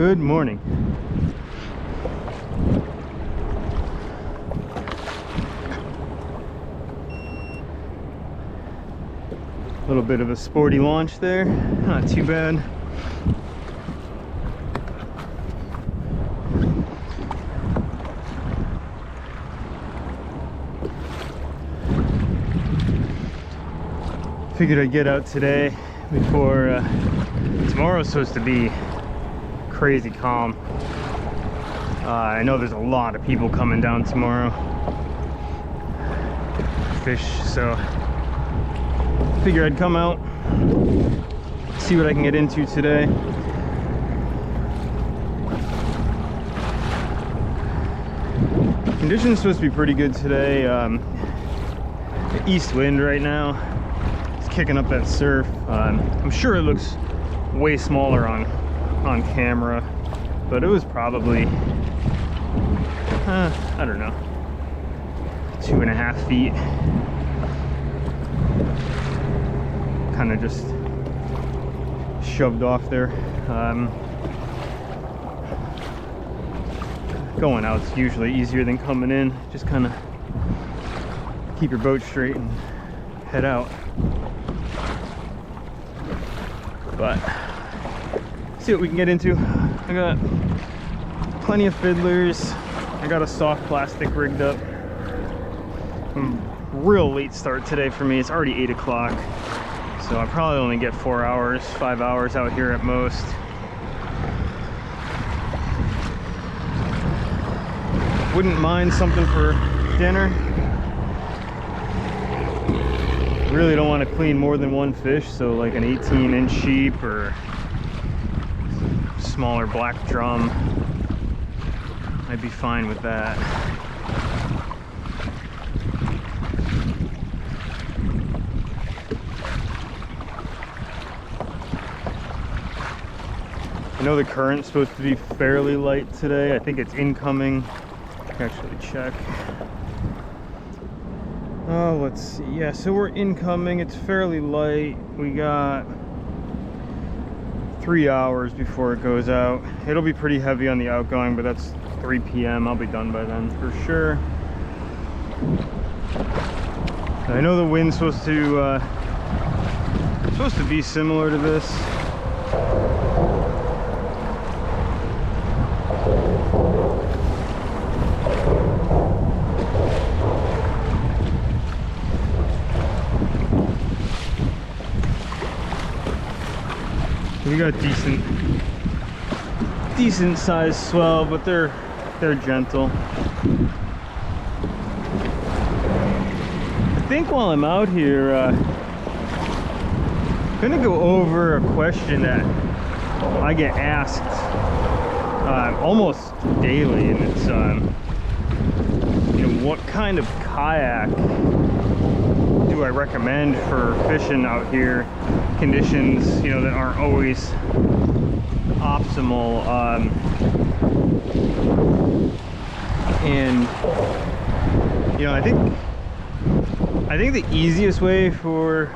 Good morning. A little bit of a sporty launch there, not too bad. Figured I'd get out today before tomorrow's supposed to be crazy calm. I know there's a lot of people coming down tomorrow to fish, so figure I'd come out, see what I can get into today. Conditions supposed to be pretty good today. The east wind right now is kicking up that surf. I'm sure it looks way smaller on camera, but it was probably I don't know, 2.5 feet. Kind of just shoved off there. Going out's usually easier than coming in. Just kind of keep your boat straight and head out. But see what we can get into. I got plenty of fiddlers. I got a soft plastic rigged up. Real late start today for me. It's already 8 o'clock. So I probably only get 4 hours, 5 hours out here at most. Wouldn't mind something for dinner. Really don't want to clean more than one fish, so like an 18-inch sheep or smaller black drum, I'd be fine with that. I know the current's supposed to be fairly light today. I think it's incoming. Actually check. Oh, let's see. Yeah, so we're incoming. It's fairly light. We got 3 hours before it goes out. It'll be pretty heavy on the outgoing, but that's 3 p.m. I'll be done by then for sure. I know the wind's supposed to be similar to this. We got decent sized swell, but they're gentle. I think while I'm out here, I'm gonna go over a question that I get asked almost daily, and it's you know, what kind of kayak do I recommend for fishing out here? Conditions, you know, that aren't always optimal, and you know, I think the easiest way for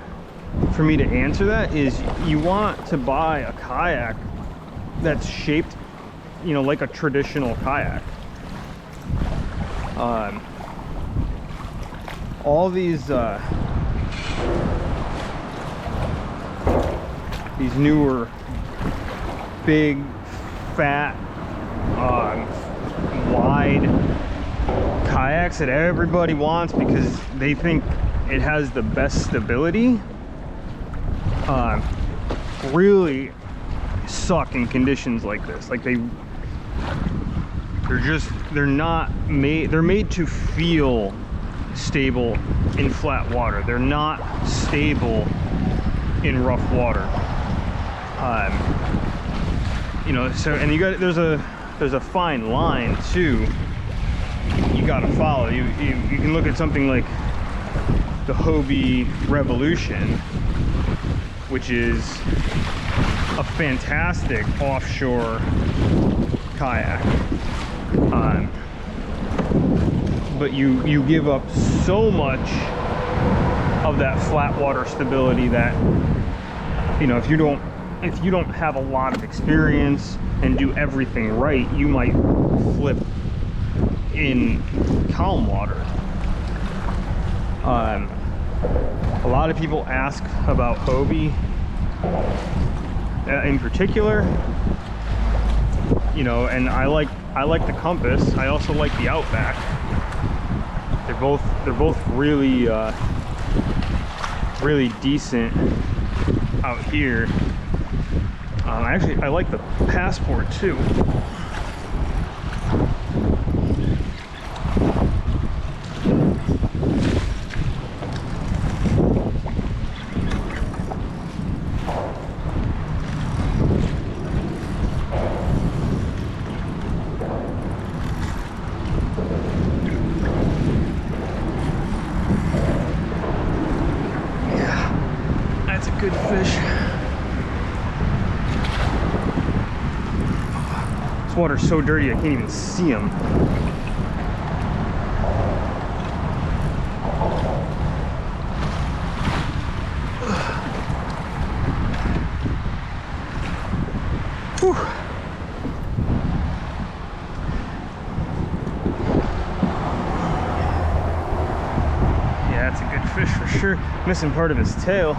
me to answer that is you want to buy a kayak that's shaped, you know, like a traditional kayak. All these newer big fat wide kayaks that everybody wants because they think it has the best stability really suck in conditions like this. Like they're made to feel stable in flat water. They're not stable in rough water. You know, so, and you got, there's a fine line too you got to follow. You can look at something like the Hobie Revolution, which is a fantastic offshore kayak, but you give up so much of that flat water stability that, you know, if you don't if you don't have a lot of experience and do everything right, you might flip in calm water. A lot of people ask about Hobie in particular, you know, and I like the Compass. I also like the Outback. They're both really really decent out here. Actually, I like the Passport too. Good fish. This water's so dirty I can't even see them. Whew. Yeah, that's a good fish for sure. Missing part of his tail.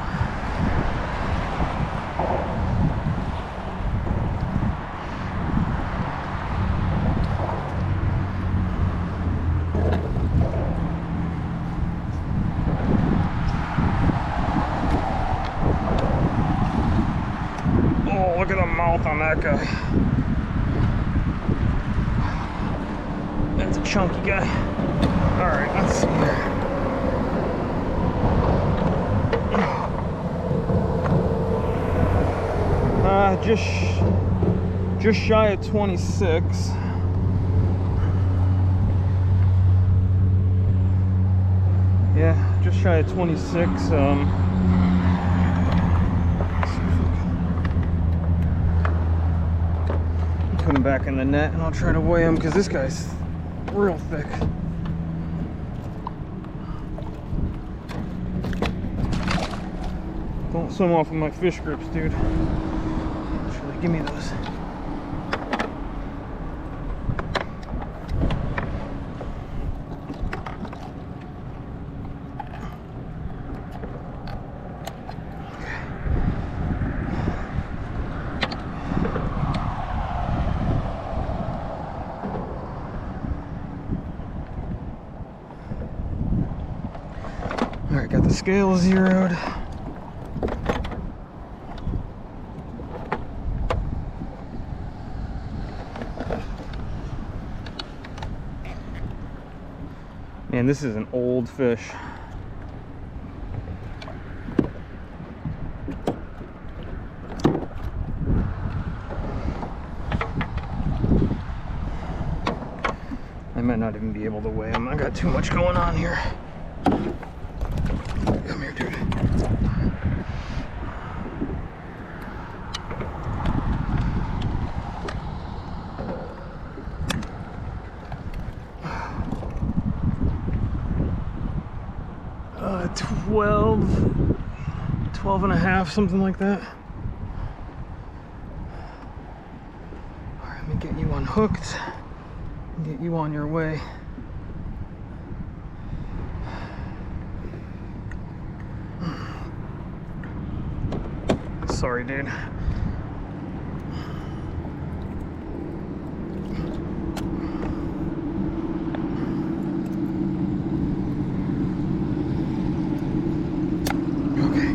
Look at the mouth on that guy. That's a chunky guy. All right, let's see here. Just shy of 26. Yeah, just shy of 26. Put him back in the net and I'll try to weigh him because this guy's real thick. Don't swim off with my fish grips, dude. Actually, give me those. Alright, got the scale zeroed. Man, this is an old fish. I might not even be able to weigh him. I got too much going on here. Come here, dude. Uh, 12 and a half, something like that. All right, let me get you unhooked and get you on your way. Sorry, dude. Okay.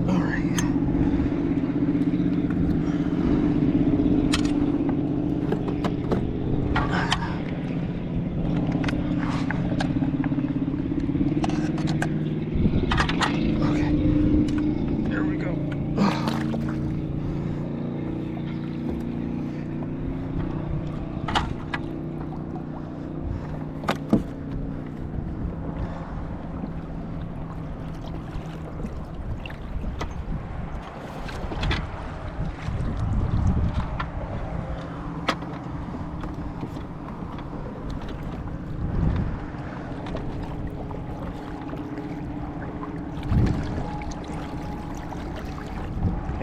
All right. Okay. There we go.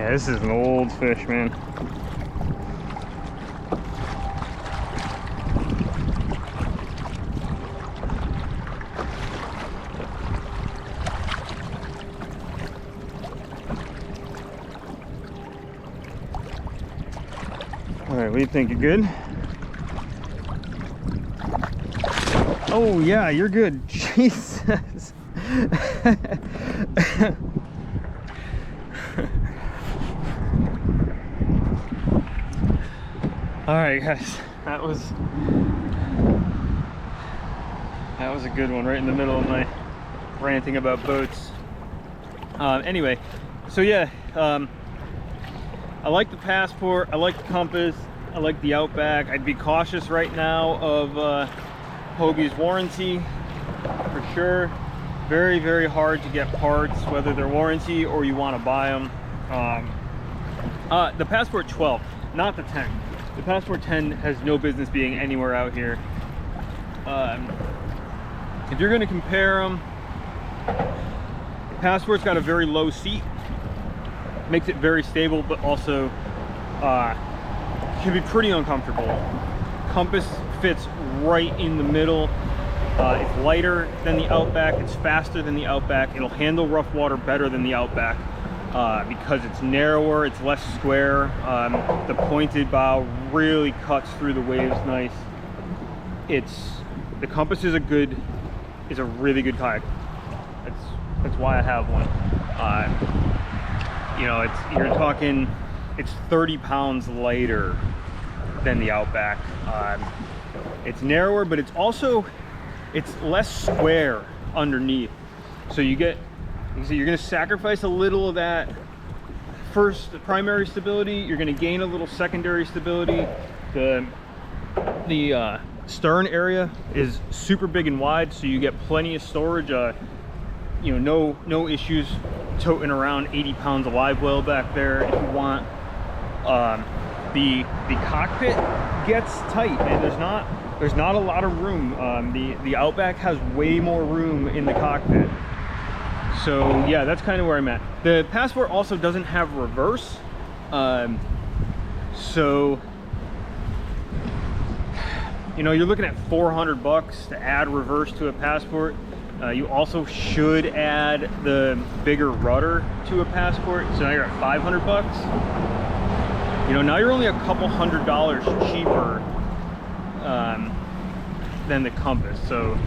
Yeah, this is an old fish, man. All right, what do you think? You good? Oh yeah, you're good. Jesus. All right, guys, that was a good one, right in the middle of my ranting about boats. Anyway, so yeah, I like the Passport, I like the Compass, I like the Outback. I'd be cautious right now of Hobie's warranty, for sure. Very, very hard to get parts, whether they're warranty or you want to buy them. The Passport 12, not the 10. The Passport 10 has no business being anywhere out here. If you're going to compare them, the Passport's got a very low seat, makes it very stable, but also can be pretty uncomfortable. Compass fits right in the middle. It's lighter than the Outback, it's faster than the Outback, it'll handle rough water better than the Outback. Because it's narrower, it's less square. The pointed bow really cuts through the waves nice. The Compass is a really good kayak. That's why I have one. You know, you're talking, it's 30 pounds lighter than the Outback. It's narrower, but it's less square underneath. So you're going to sacrifice a little of that first primary stability. You're going to gain a little secondary stability. The stern area is super big and wide, so you get plenty of storage. You know, no issues toting around 80 pounds of live well back there if you want. The cockpit gets tight, man. There's not a lot of room. The Outback has way more room in the cockpit. So yeah, that's kind of where I'm at. The Passport also doesn't have reverse. So, you know, you're looking at $400 to add reverse to a Passport. You also should add the bigger rudder to a Passport. So now you're at $500. You know, now you're only a couple $100 cheaper than the Compass. So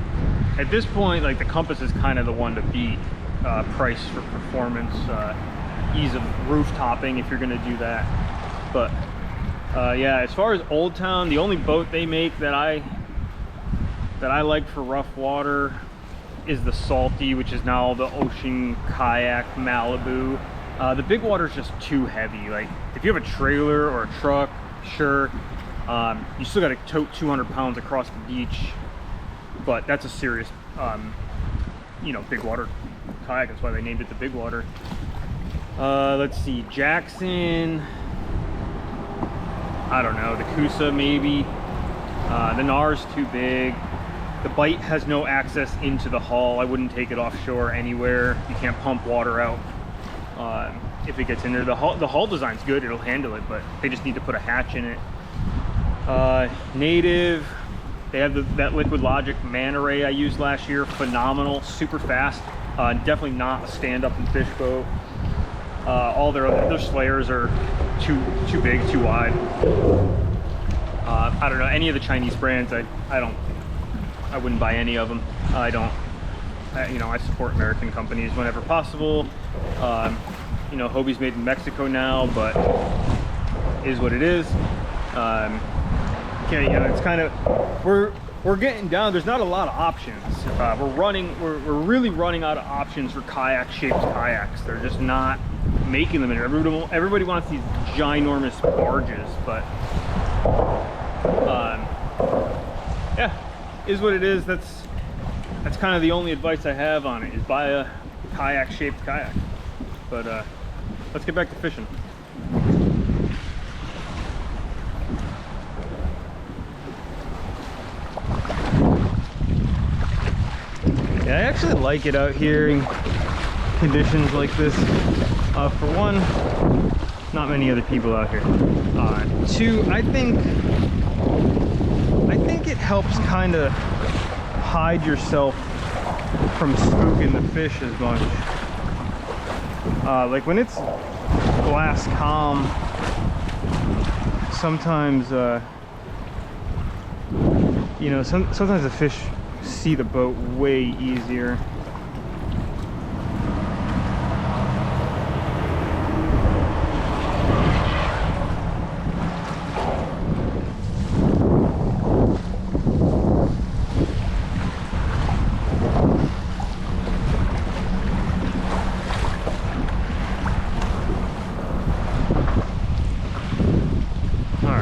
at this point, like, the Compass is kind of the one to beat. Price for performance, ease of roof topping if you're going to do that. But yeah, as far as Old Town, the only boat they make that I like for rough water is the Salty, which is now the Ocean Kayak Malibu. The big water is just too heavy. Like, if you have a trailer or a truck, sure, you still got to tote 200 pounds across the beach, but that's a serious you know, big water kayak. That's why they named it the big water. Let's see, Jackson, I don't know, the Coosa maybe. The Nar's too big. The Bite has no access into the hull. I wouldn't take it offshore anywhere. You can't pump water out if it gets in there. The hull design's good, it'll handle it, but they just need to put a hatch in it. Native, they have that Liquid Logic Man Ray I used last year. Phenomenal, super fast. Definitely not a stand-up and fish boat. All their slayers are too big, too wide. I don't know, any of the Chinese brands, I wouldn't buy any of them. You know, I support American companies whenever possible. You know, Hobie's made in Mexico now, but is what it is. Okay, you know, it's kind of, we're getting down. There's not a lot of options. We're really running out of options for kayak shaped kayaks. They're just not making them anymore. Everybody wants these ginormous barges, but yeah, is what it is. That's kind of the only advice I have on it, is buy a kayak shaped kayak. But let's get back to fishing. Yeah, I actually like it out here in conditions like this. For one, not many other people out here. Two, I think it helps kind of hide yourself from spooking the fish as much. Like when it's glass calm, sometimes you know, sometimes the fish see the boat way easier.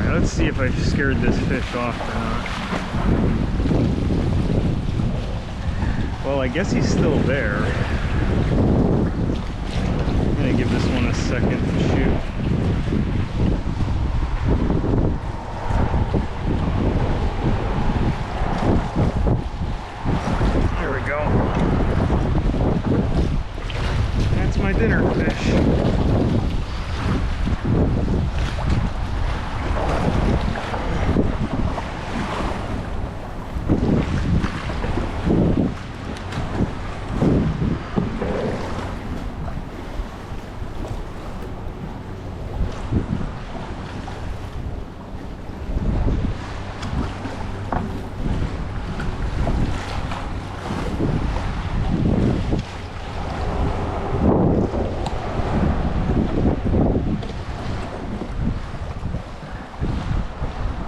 Let's see if I scared this fish off or not. Well, I guess he's still there. I'm gonna give this one a second to shoot. There we go. That's my dinner fish.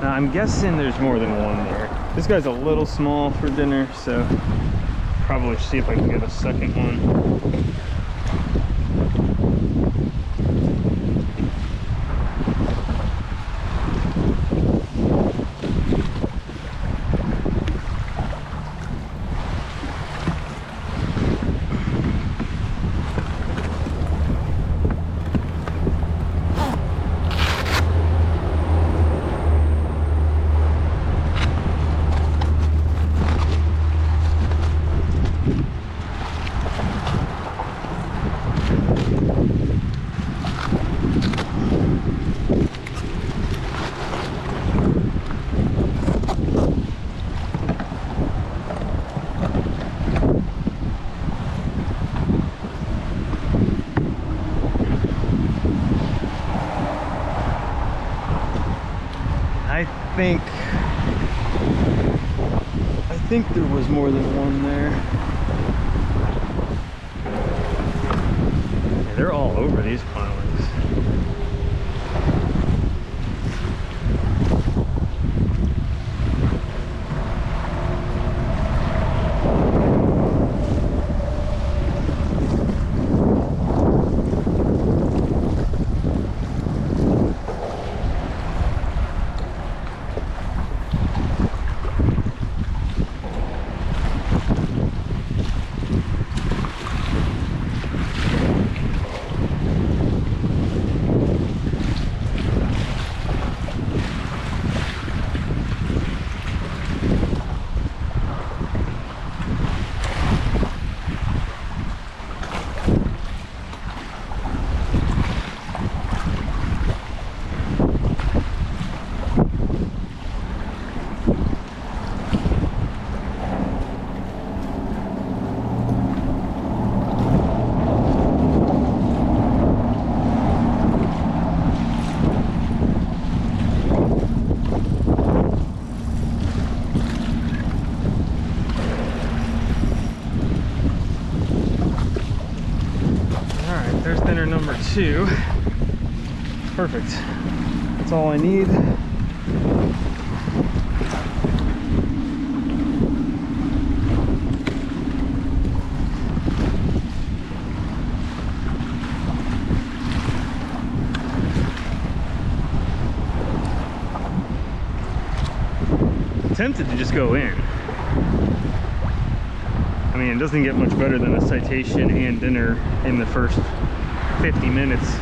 I'm guessing there's more than one there. This guy's a little small for dinner, so probably see if I can get a second one. I think there was more than one there. Yeah, they're all over these pilings. Number 2. Perfect. That's all I need. I'm tempted to just go in. I mean, it doesn't get much better than a citation and dinner in the first 50 minutes.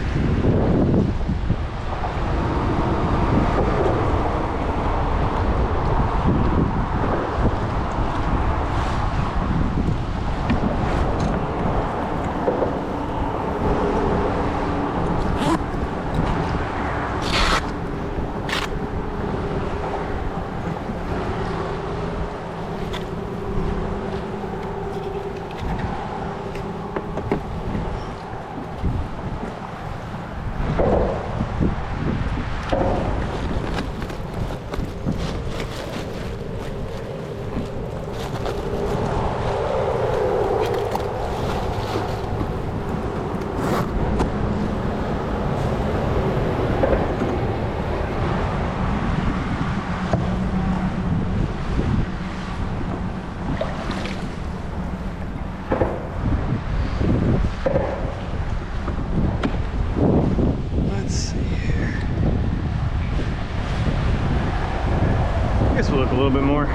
little bit more.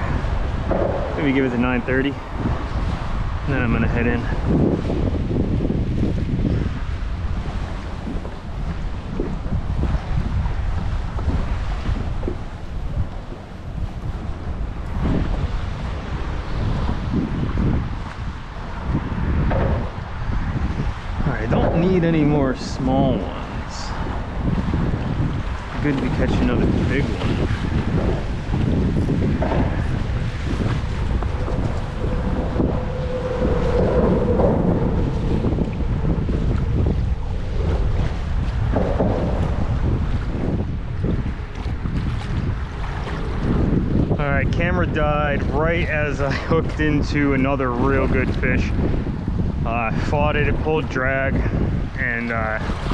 Maybe give it to 9:30. And then I'm gonna head in. Alright, don't need any more small ones. Good to catch another big one. Alright, camera died right as I hooked into another real good fish. Fought it, it pulled drag, and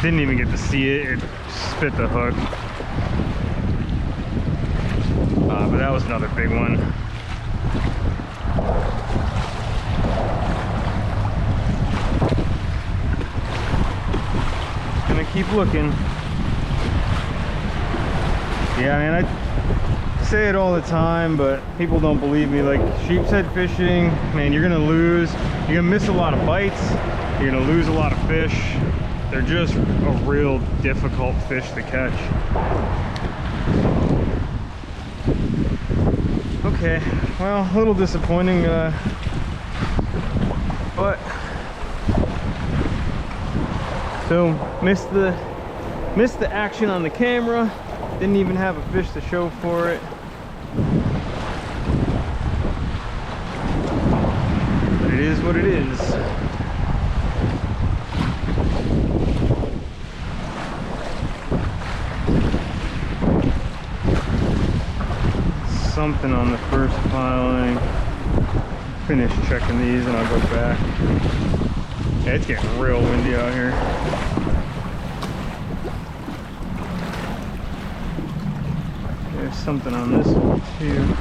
didn't even get to see it. It spit the hook. But that was another big one. Gonna keep looking. Yeah, man, I say it all the time, but people don't believe me. Like, sheepshead fishing, man, you're gonna lose. You're gonna miss a lot of bites. You're gonna lose a lot of fish. They're just a real difficult fish to catch. Okay, well, a little disappointing, but so missed the action on the camera. Didn't even have a fish to show for it. But it is what it is. Something on the first piling. Finish checking these and I'll go back. Yeah, it's getting real windy out here. There's something on this one too.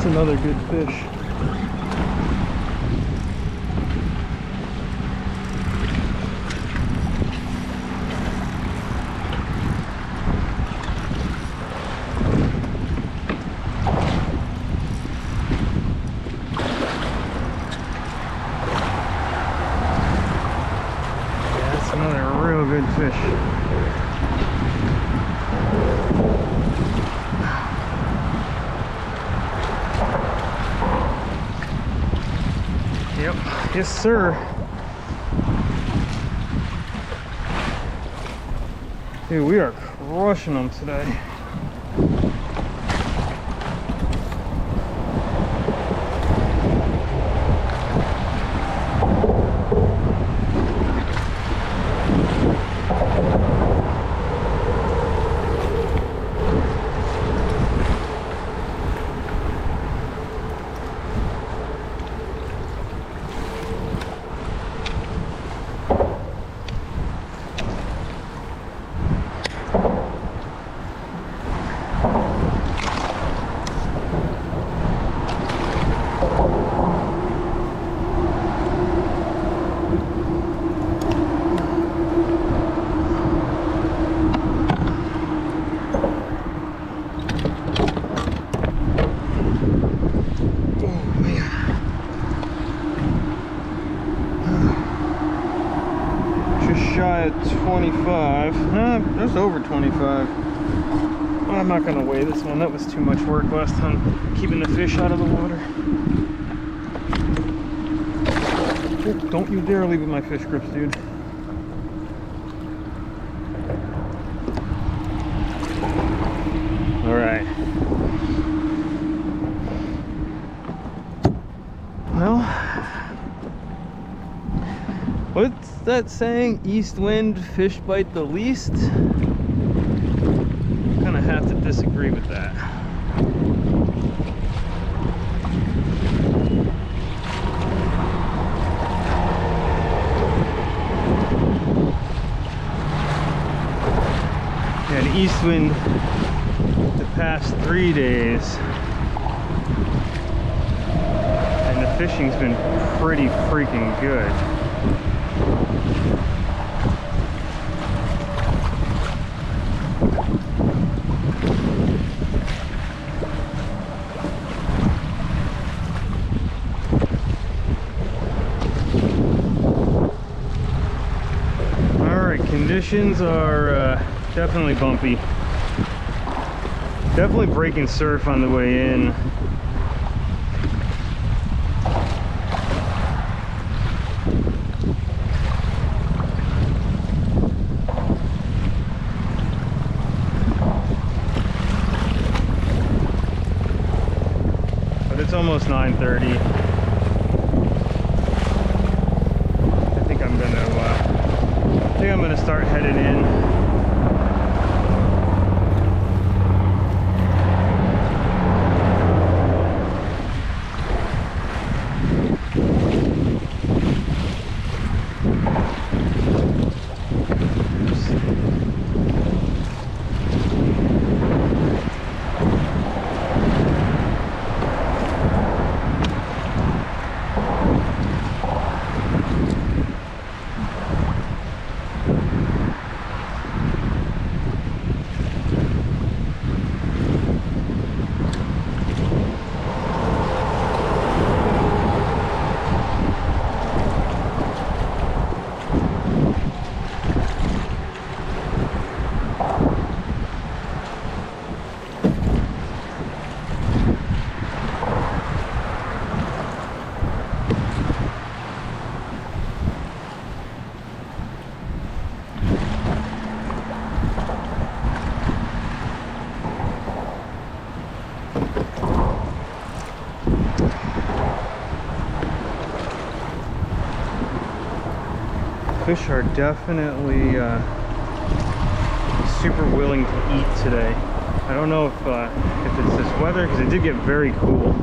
Another good fish. Yeah, that's another real good fish. Yep, yes sir. Dude, we are crushing them today. shy of 25. That's over 25. I'm not gonna weigh this one. That was too much work last time, keeping the fish out of the water. Oh, don't you dare leave with my fish grips, dude. All right. Well, what's that saying? East wind, fish bite the least? I'm gonna have to disagree with that. Yeah, the east wind the past 3 days, and the fishing's been pretty freaking good. Alright, conditions are definitely bumpy. Definitely breaking surf on the way in. But it's almost 9:30. I think I'm gonna start heading in. Fish are definitely super willing to eat today. I don't know if it's this weather, because it did get very cool.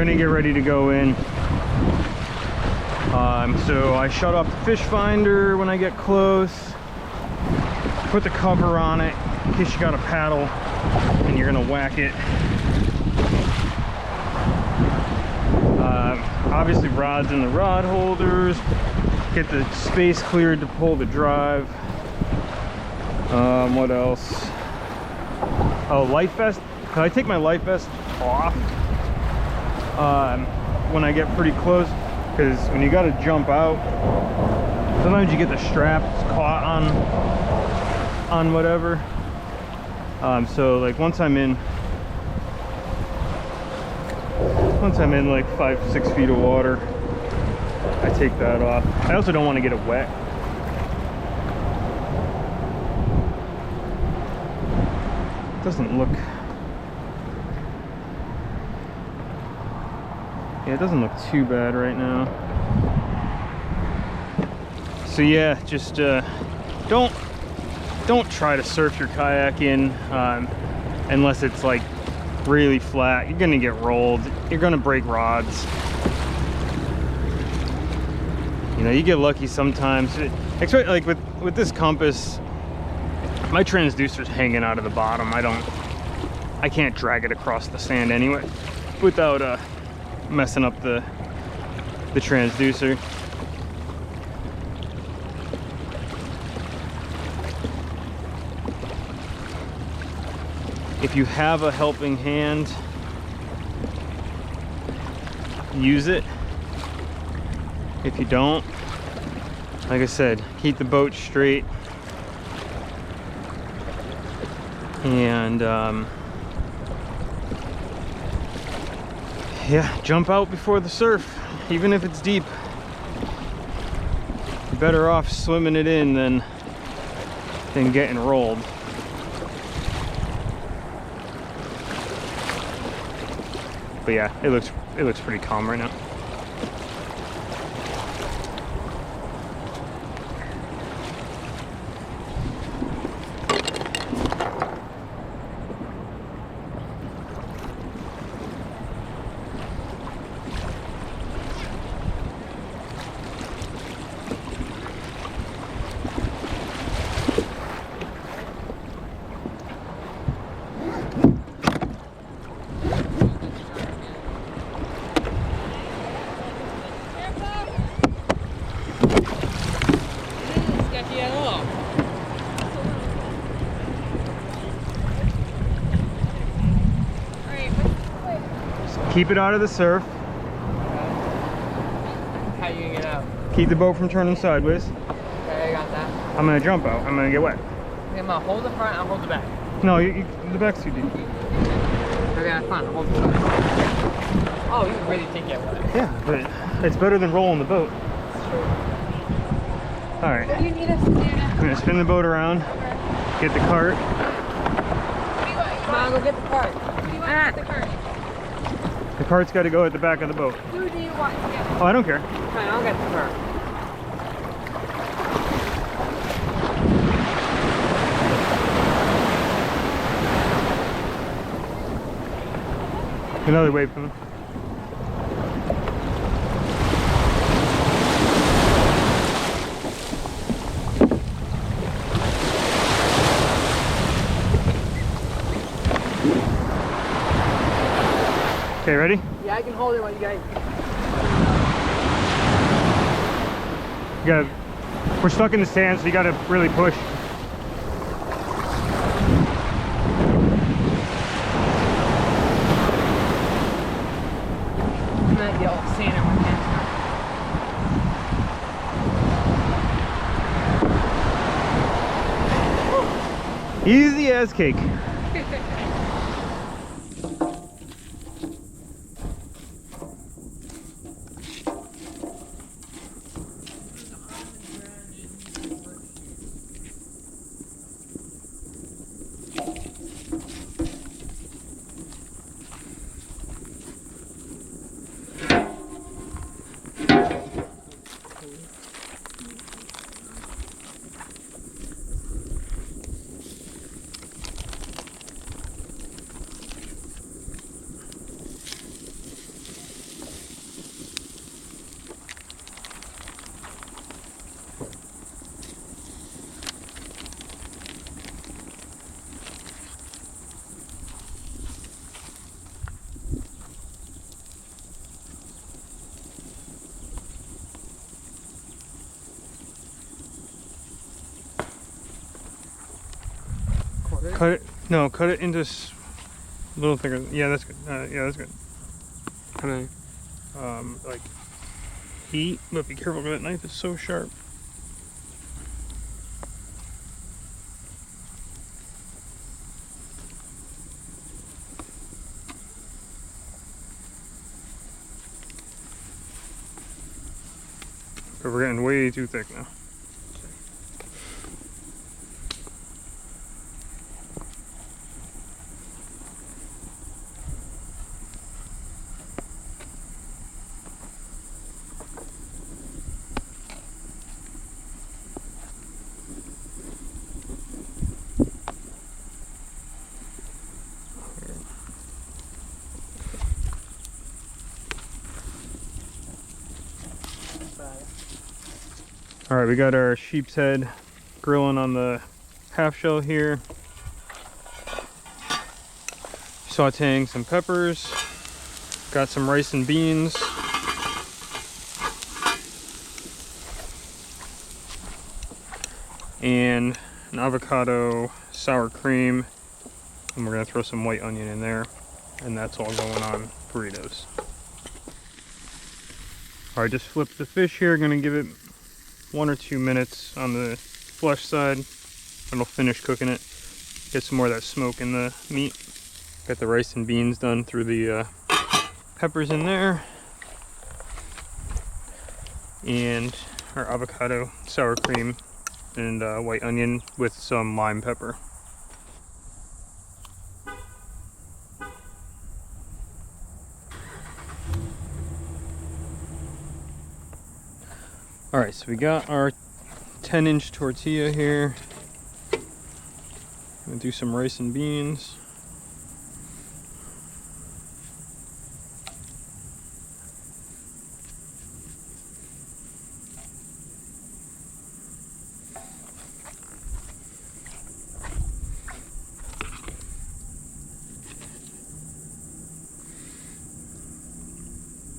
gonna get ready to go in. So I shut off the fish finder when I get close, put the cover on it in case you got a paddle and you're gonna whack it. Obviously rods in the rod holders, get the space cleared to pull the drive. What else? Oh, life vest. I take my life vest off when I get pretty close, because when you got to jump out, sometimes you get the straps caught on whatever. So like once I'm in like 5-6 feet of water, I take that off. I also don't want to get it wet. It doesn't look, yeah, it doesn't look too bad right now. So yeah, just don't try to surf your kayak in unless it's like really flat. You're gonna get rolled, you're gonna break rods. You know, you get lucky sometimes. Especially like with this compass, my transducer's hanging out of the bottom. I can't drag it across the sand anyway without messing up the transducer. If you have a helping hand, use it. If you don't, like I said, keep the boat straight and yeah, jump out before the surf, even if it's deep. You're better off swimming it in than getting rolled. But yeah, it looks pretty calm right now. Keep it out of the surf. How you gonna get out? Keep the boat from turning sideways. Okay, I got that. I'm gonna jump out. I'm gonna get wet. Okay, I'm gonna hold the front, I'll hold the back. No, the back's too deep. Okay, that's fine, I'll hold the front. Oh, you really think it wet. Yeah, but it's better than rolling the boat. Alright. What do you need us to do now? I'm gonna spin the boat around, get the cart. Come on, go get the cart. Who do you want to get the cart? The cart's got to go at the back of the boat. Who do you want to get? Oh, I don't care. Fine, I'll get the cart. Another wave coming. Okay, ready? Yeah, I can hold it while you guys... We're stuck in the sand, so you gotta really push. I'm gonna get all sand in my hands. Easy as cake. bit? Cut it. No, cut it into little thicker. Yeah, that's good. Yeah, that's good. How many? Like 8, but be careful because that knife is so sharp. But we're getting way too thick now. All right, we got our Sheepshead grilling on the half shell here. Sauteing some peppers. Got some rice and beans. And an avocado sour cream. And we're gonna throw some white onion in there. And that's all going on burritos. All right, just flipped the fish here. Gonna give it 1 or 2 minutes on the flesh side, and it'll finish cooking it. Get some more of that smoke in the meat. Got the rice and beans done through the peppers in there, and our avocado sour cream and white onion with some lime pepper. All right, so we got our 10-inch tortilla here. Gonna do some rice and beans.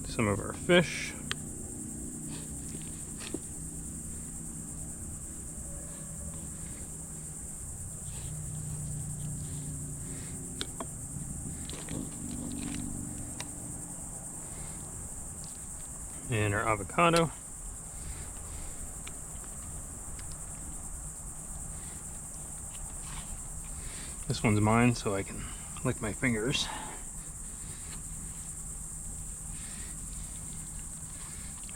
Some of our fish. And our avocado. This one's mine, so I can lick my fingers.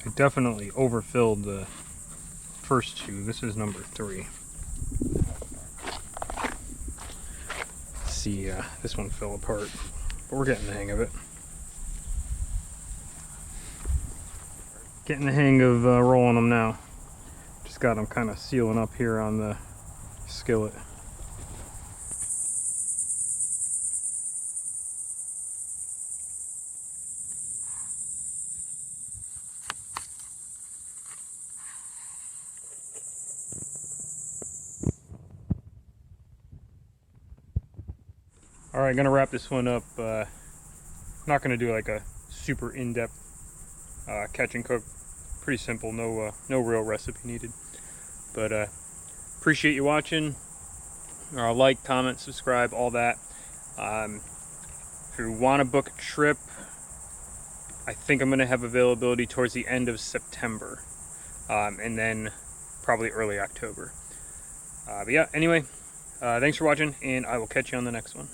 I definitely overfilled the first 2. This is number 3. Let's see, this one fell apart, but we're getting the hang of it. Getting the hang of rolling them now. Just got them kind of sealing up here on the skillet. All right, gonna wrap this one up. Not gonna do like a super in-depth catch and cook. Pretty simple, no real recipe needed. But appreciate you watching. Like, comment, subscribe, all that. If you want to book a trip, I think I'm gonna have availability towards the end of September, and then probably early October. But yeah, anyway, thanks for watching, and I will catch you on the next one.